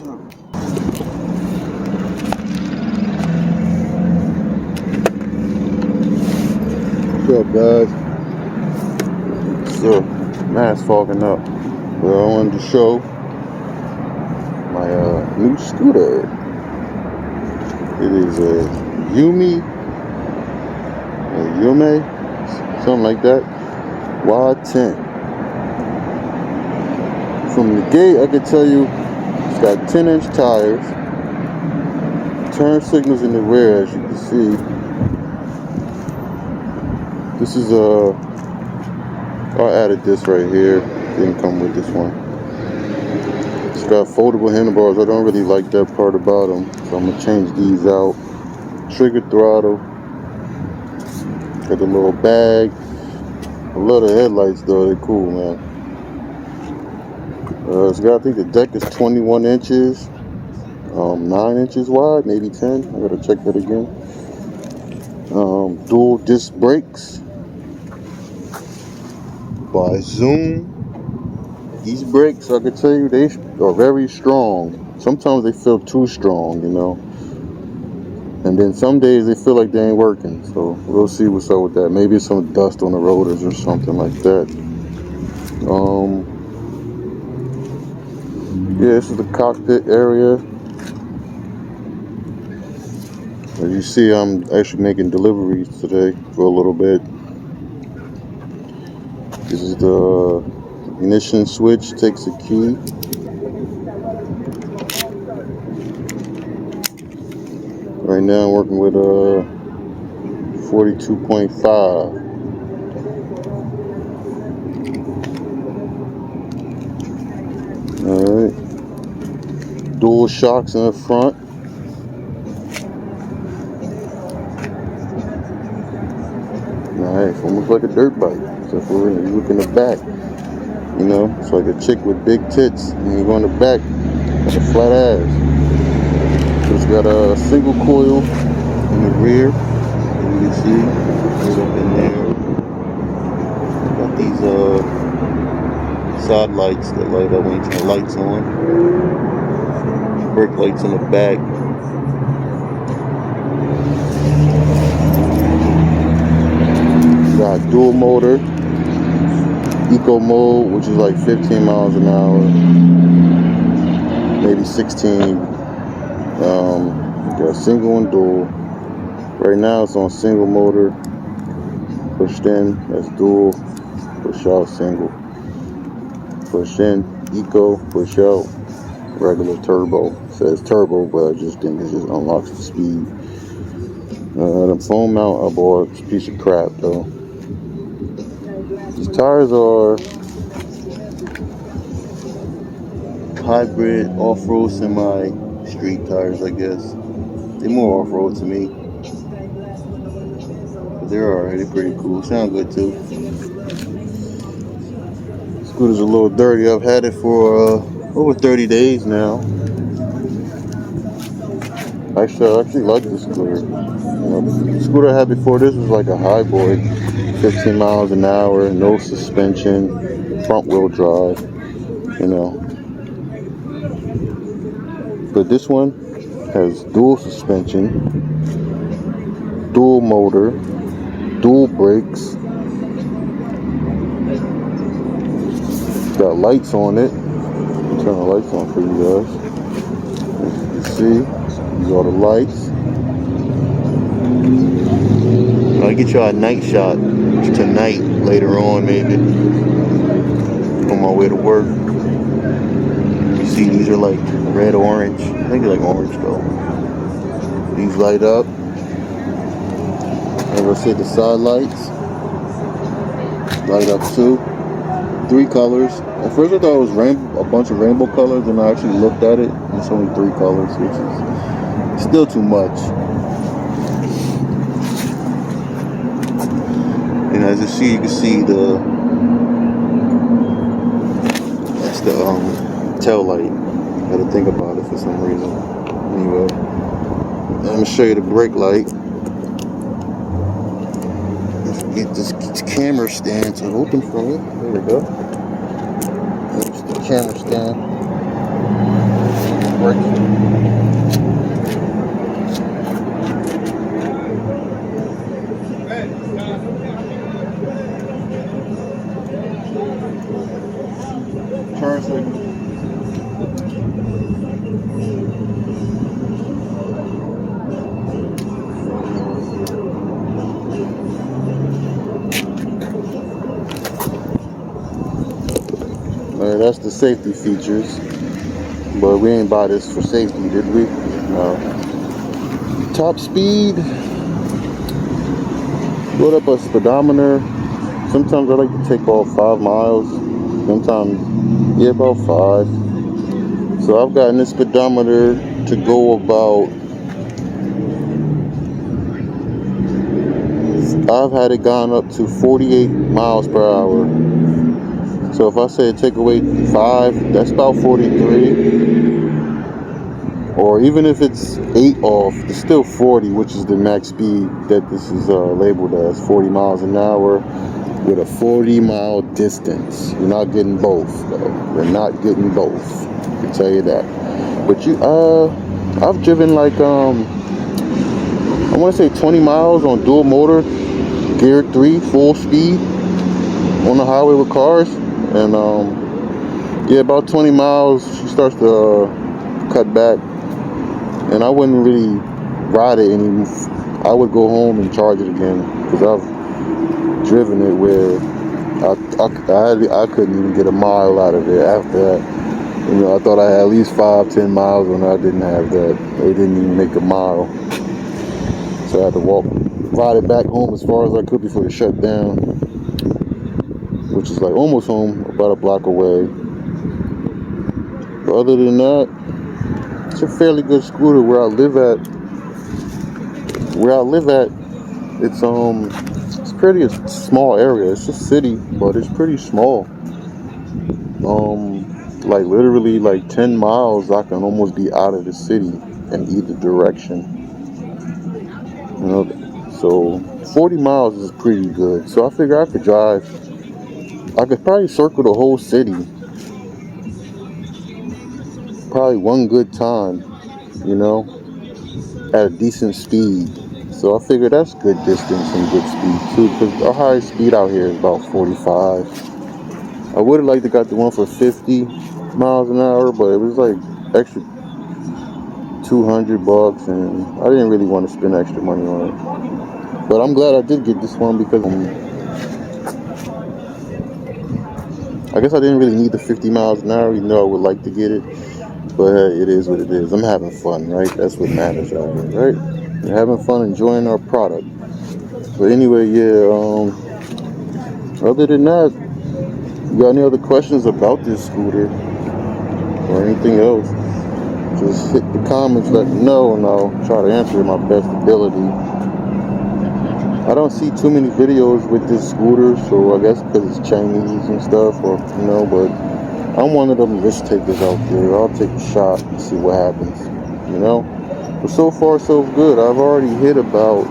What's up, guys? So, mass fogging up. Well, I wanted to show my new scooter. It is a Yume, something like that. Y10. From the gate, I can tell you it's got 10-inch tires. Turn signals in the rear, as you can see. This is I added this right here. Didn't come with this one. It's got foldable handlebars. I don't really like that part about them, so I'm gonna change these out. Trigger throttle. Got the little bag. I love the headlights though. They're cool, man. It's got, I think the deck is 21 inches, 9 inches wide, maybe 10. I gotta check that again. Dual disc brakes by Zoom. These brakes, I can tell you, they are very strong. Sometimes they feel too strong, you know. And then some days they feel like they ain't working. So we'll see what's up with that. Maybe it's some dust on the rotors or something like that. Yeah, this is the cockpit area. As you see, I'm actually making deliveries today for a little bit. This is the ignition switch, takes a key. Right now I'm working with 42.5. Alright. Dual shocks in the front. Nice, almost like a dirt bike. Except for when you look in the back. You know, it's like a chick with big tits. And you go in the back, like a flat ass. So it's got a single coil in the rear. As you can see, right up in there. Got these side lights that light up when you turn the lights on. Brake lights in the back. Got dual motor, eco mode, which is like 15 miles an hour, maybe 16. Got single and dual. Right now it's on single motor. Pushed in, that's dual. Push out, single. Push in, eco. Push out, regular turbo. It says turbo, but I just think it just unlocks the speed. The foam mount I bought, it's a piece of crap though. These tires are hybrid off-road semi-street tires, I guess. They're more off-road to me. But they're alright, they're pretty cool. Sound good too. Scooter's a little dirty. I've had it for over 30 days now. I actually like this scooter. You know, the scooter I had before this was like a high boy. 15 miles an hour, no suspension, front wheel drive, you know. But this one has dual suspension, dual motor, dual brakes. It's got lights on it. I'll turn the lights on for you guys. As you can see, these are the lights. I'll get you a night shot tonight, later on maybe, on my way to work. You see these are like red, orange. I think they're like orange though. These light up. As I said, the side lights light up too. 3 colors. At first I thought it was a bunch of rainbow colors, and I actually looked at it and it's only 3 colors, which is still too much. And as you see, can see that's the tail light. Gotta think about it for some reason. Anyway, I'm gonna show you the brake light. Let's get this camera stand to open for me. There we go. There's the camera stand. working. Turn signal. Alright, that's the safety features. But we ain't buy this for safety, did we? No. Top speed. Load up a speedometer. Sometimes I like to take off 5 miles. Sometimes, yeah, about 5. So I've gotten this speedometer to go about, I've had it gone up to 48 miles per hour. So if I say take away 5, that's about 43. Or even if it's 8 off, it's still 40, which is the max speed that this is labeled as, 40 miles an hour with a 40-mile distance. You're not getting both, though. You're not getting both. I can tell you that. But I've driven like I want to say 20 miles on dual motor, gear 3, full speed on the highway with cars, and yeah, about 20 miles she starts to cut back. And I wouldn't really ride it anymore. I would go home and charge it again, because I've driven it where I couldn't even get a mile out of it after that. You know, I thought I had at least 5-10 miles, and I didn't have that. It didn't even make a mile. So I had to ride it back home as far as I could before it shut down, which is like almost home, about a block away. But other than that, it's a fairly good scooter where I live at. It's pretty a small area. It's a city, but it's pretty small. Like literally like 10 miles, I can almost be out of the city in either direction. You know, so 40 miles is pretty good. So I figure I could drive. I could probably circle the whole city. Probably one good time, you know, at a decent speed. So I figure that's good distance and good speed too, because our highest speed out here is about 45. I would have liked to got the one for 50 miles an hour, but it was like extra $200, and I didn't really want to spend extra money on it. But I'm glad I did get this one, because I guess I didn't really need the 50 miles an hour, even though I would like to get it. But hey, it is what it is. I'm having fun, right? That's what matters out here, right? We're having fun enjoying our product. But anyway, yeah, other than that, you got any other questions about this scooter or anything else? Just hit the comments, let me know, and I'll try to answer my best ability. I don't see too many videos with this scooter, so I guess because it's Chinese and stuff, or you know, but I'm one of them risk takers out there. I'll take a shot and see what happens, you know? But so far, so good. I've already hit about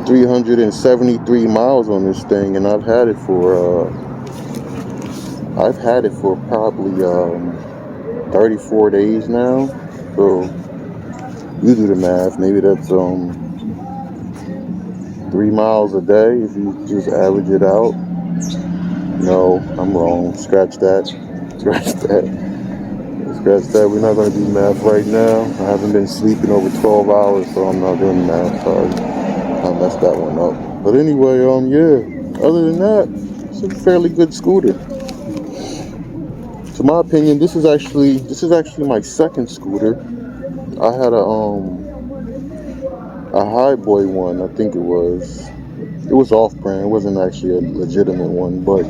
373 miles on this thing, and I've had it for probably 34 days now. So you do the math. Maybe that's 3 miles a day if you just average it out. No, I'm wrong. Scratch that. We're not going to do math right now. I haven't been sleeping over 12 hours, so I'm not doing math. Sorry, I messed that one up. But anyway, yeah. Other than that, it's a fairly good scooter. To my opinion, this is actually my second scooter. I had a High Boy one, I think it was. It was off-brand. It wasn't actually a legitimate one, but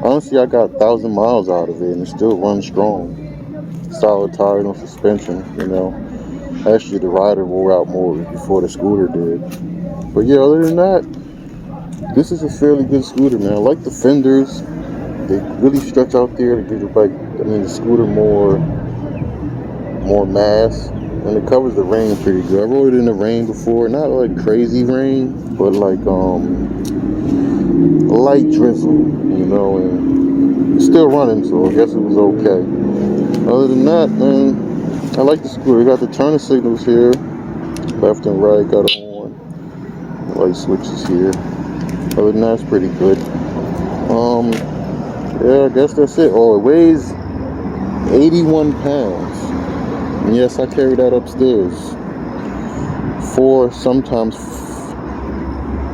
honestly, I got 1,000 miles out of it, and it still runs strong. Solid tires on suspension, you know. Actually, the rider wore out more before the scooter did. But yeah, other than that, this is a fairly good scooter, man. I like the fenders. They really stretch out there to give the scooter more mass, and it covers the rain pretty good. I rode it in the rain before, not like crazy rain, but like light drizzle, you know, and still running, so I guess it was okay. Other than that, man, I like the scooter. We got the turning signals here, left and right, got a horn, light switches here. Other than that, it's pretty good. Yeah, I guess that's it. Oh, it weighs 81 pounds. And yes, I carry that upstairs 4, sometimes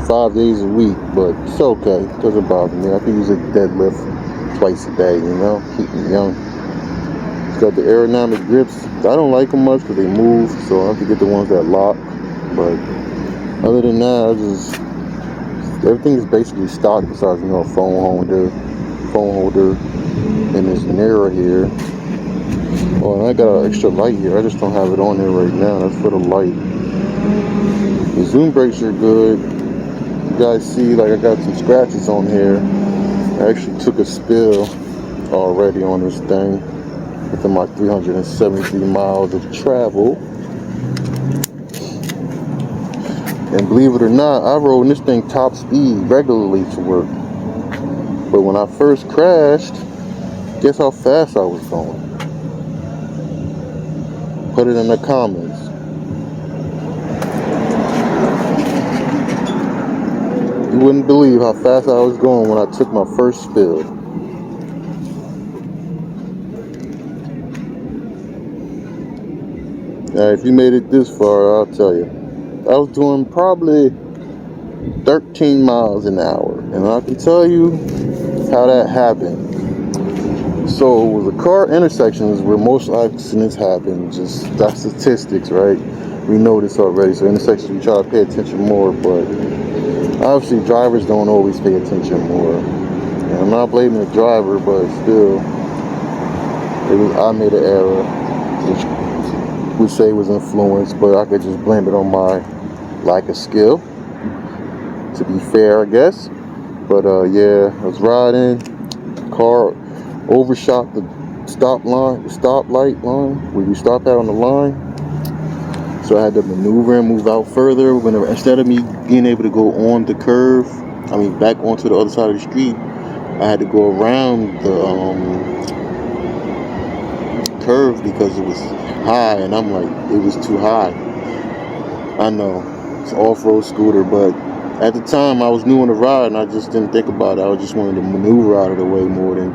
5 days a week, but it's okay. It doesn't bother me. I can use a deadlift twice a day, you know, keep me young. It's got the aerodynamic grips. I don't like them much because they move, so I have to get the ones that lock. But other than that, everything is basically stock besides, you know, a phone holder, and this mirror here. Oh, and I got an extra light here. I just don't have it on there right now. That's for the light. The zoom brakes are good. You guys see, like, I got some scratches on here. I actually took a spill already on this thing within my 373 miles of travel. And believe it or not, I rode this thing top speed regularly to work. But when I first crashed, guess how fast I was going? Put it in the comments. You wouldn't believe how fast I was going when I took my first spill. Now, if you made it this far, I'll tell you. I was doing probably 13 miles an hour. And I can tell you how that happened. So the car intersections where most accidents happen, just that's statistics, right? We know this already. So intersections we try to pay attention more, but obviously drivers don't always pay attention more. And I'm not blaming the driver, but still, I made an error, which we say was influence, but I could just blame it on my lack of skill. To be fair, I guess. But yeah, I was riding, car overshot the stoplight line where you stop out on the line. So I had to maneuver and move out further. Instead of me being able to go on the curve, back onto the other side of the street, I had to go around the curve because it was high, and I'm like, it was too high. I know, it's an off-road scooter, but at the time I was new on the ride and I just didn't think about it. I just wanted to maneuver out of the way more than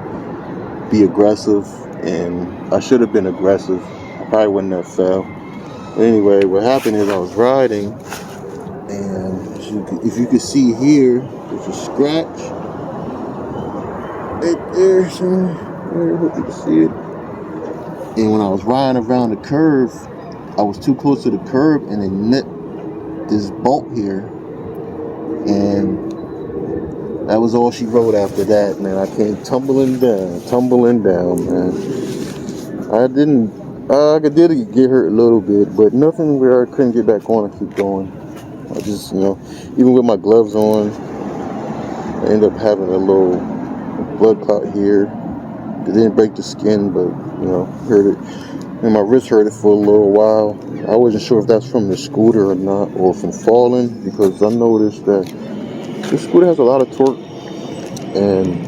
be aggressive, and I should have been aggressive. I probably wouldn't have fell. But anyway, what happened is I was riding, and if you can see here, there's a scratch right there somewhere. I hope you can see it. And when I was riding around the curve, I was too close to the curb, and it nipped this bolt here, and that was all she wrote after that, man. I came tumbling down, man. I did get hurt a little bit, but nothing where I couldn't get back on and keep going. I just, even with my gloves on, I ended up having a little blood clot here. It didn't break the skin, but, hurt it. And my wrist hurt it for a little while. I wasn't sure if that's from the scooter or not, or from falling, because I noticed that this scooter has a lot of torque, and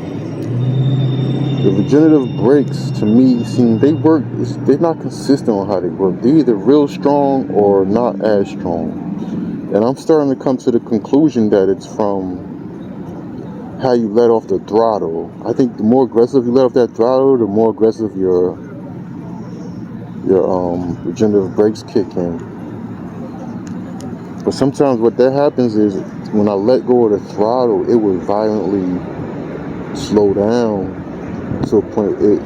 the regenerative brakes, to me, they're not consistent on how they work. They're either real strong or not as strong. And I'm starting to come to the conclusion that it's from how you let off the throttle. I think the more aggressive you let off that throttle, the more aggressive your regenerative brakes kick in. But sometimes what that happens is when I let go of the throttle, it would violently slow down to a point it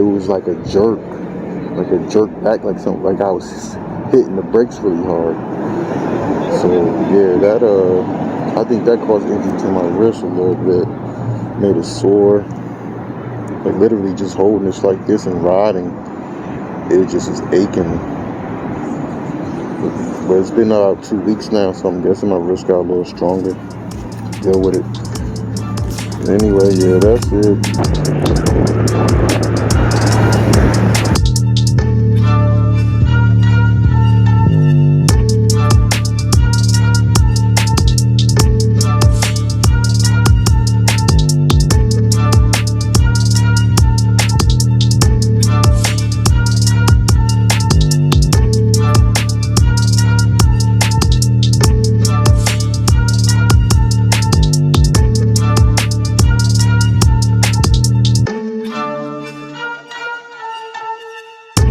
was like a jerk back, like something, like I was hitting the brakes really hard. So yeah, that I think that caused injury to my wrist a little bit, made it sore. Like literally just holding this like this and riding, it just is aching. But it's been 2 weeks now, so I'm guessing my wrist got a little stronger to deal with it. Anyway, yeah, that's it.